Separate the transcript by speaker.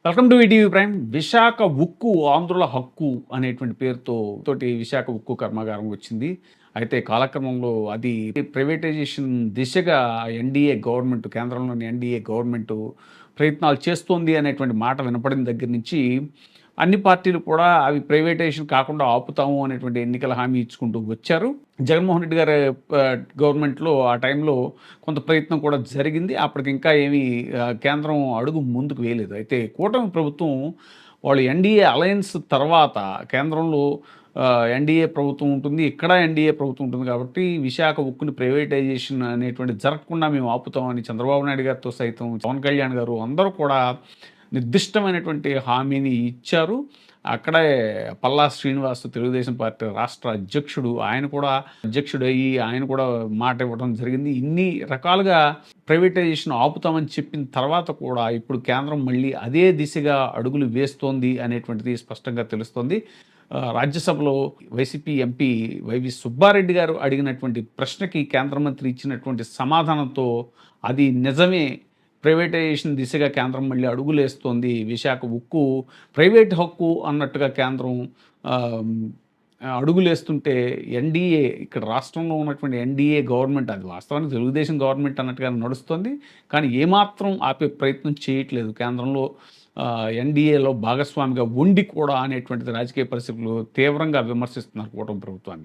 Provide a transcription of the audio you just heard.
Speaker 1: Welcome to ETV prime. Visakha ఉక్కు ఆంధ్రుల హక్కు అనేటువంటి పేరుతో విశాఖ ఉక్కు కర్మాగారం వచ్చింది. అయితే కాలక్రమంలో అది ప్రైవేటైజేషన్ దిశగా ఎన్డీఏ గవర్నమెంట్, కేంద్రంలోని ఎన్డీఏ గవర్నమెంట్ ప్రయత్నాలు చేస్తోంది అనేటువంటి మాట వినపడిన దగ్గర నుంచి అన్ని పార్టీలు కూడా అవి ప్రైవేటైజేషన్ కాకుండా ఆపుతాము అనేటువంటి ఎన్నికల హామీ ఇచ్చుకుంటూ వచ్చారు. జగన్మోహన్ రెడ్డి గారి గవర్నమెంట్‌లో ఆ టైంలో కొంత ప్రయత్నం కూడా జరిగింది. అప్పటికి ఇంకా ఏమీ కేంద్రం అడుగు ముందుకు వేయలేదు. అయితే కూటమి ప్రభుత్వం వాళ్ళు ఎన్డీఏ అలయన్స్ తర్వాత కేంద్రంలో ఎన్డీఏ ప్రభుత్వం ఉంటుంది. ఇక్కడ ఎన్డీఏ ప్రభుత్వం ఉంటుంది కాబట్టి విశాఖ ఉక్కుని ప్రైవేటైజేషన్ అనేటువంటిది జరగకుండా మేము ఆపుతామని చంద్రబాబు నాయుడు గారితో సైతం పవన్ కళ్యాణ్ గారు అందరూ కూడా నిర్దిష్టమైనటువంటి హామీని ఇచ్చారు. అక్కడే పల్లా శ్రీనివాస్ తెలుగుదేశం పార్టీ రాష్ట్ర అధ్యక్షుడు, ఆయన కూడా అధ్యక్షుడయ్యి ఆయన కూడా మాట ఇవ్వడం జరిగింది. ఇన్ని రకాలుగా ప్రైవేటైజేషన్ ఆపుతామని చెప్పిన తర్వాత కూడా ఇప్పుడు కేంద్రం మళ్ళీ అదే దిశగా అడుగులు వేస్తోంది అనేటువంటిది స్పష్టంగా తెలుస్తోంది. రాజ్యసభలో వైసీపీ ఎంపీ వైవి సుబ్బారెడ్డి గారు అడిగినటువంటి ప్రశ్నకి కేంద్ర మంత్రి ఇచ్చినటువంటి సమాధానంతో అది నిజమే, ప్రైవేటైజేషన్ దిశగా కేంద్రం మళ్ళీ అడుగులేస్తోంది. విశాఖ ఉక్కు ప్రైవేట్ హక్కు అన్నట్టుగా కేంద్రం అడుగులేస్తుంటే ఎన్డీఏ ఇక్కడ రాష్ట్రంలో ఉన్నటువంటి ఎన్డీఏ గవర్నమెంట్, అది వాస్తవానికి తెలుగుదేశం గవర్నమెంట్ అన్నట్టుగా నడుస్తుంది. కానీ ఏమాత్రం ఆపే ప్రయత్నం చేయట్లేదు. కేంద్రంలో ఎన్డీఏలో భాగస్వామిగా ఉండి కూడా అనేటువంటిది రాజకీయ పరిస్థితులు తీవ్రంగా విమర్శిస్తున్నారు కూటమి ప్రభుత్వాన్ని.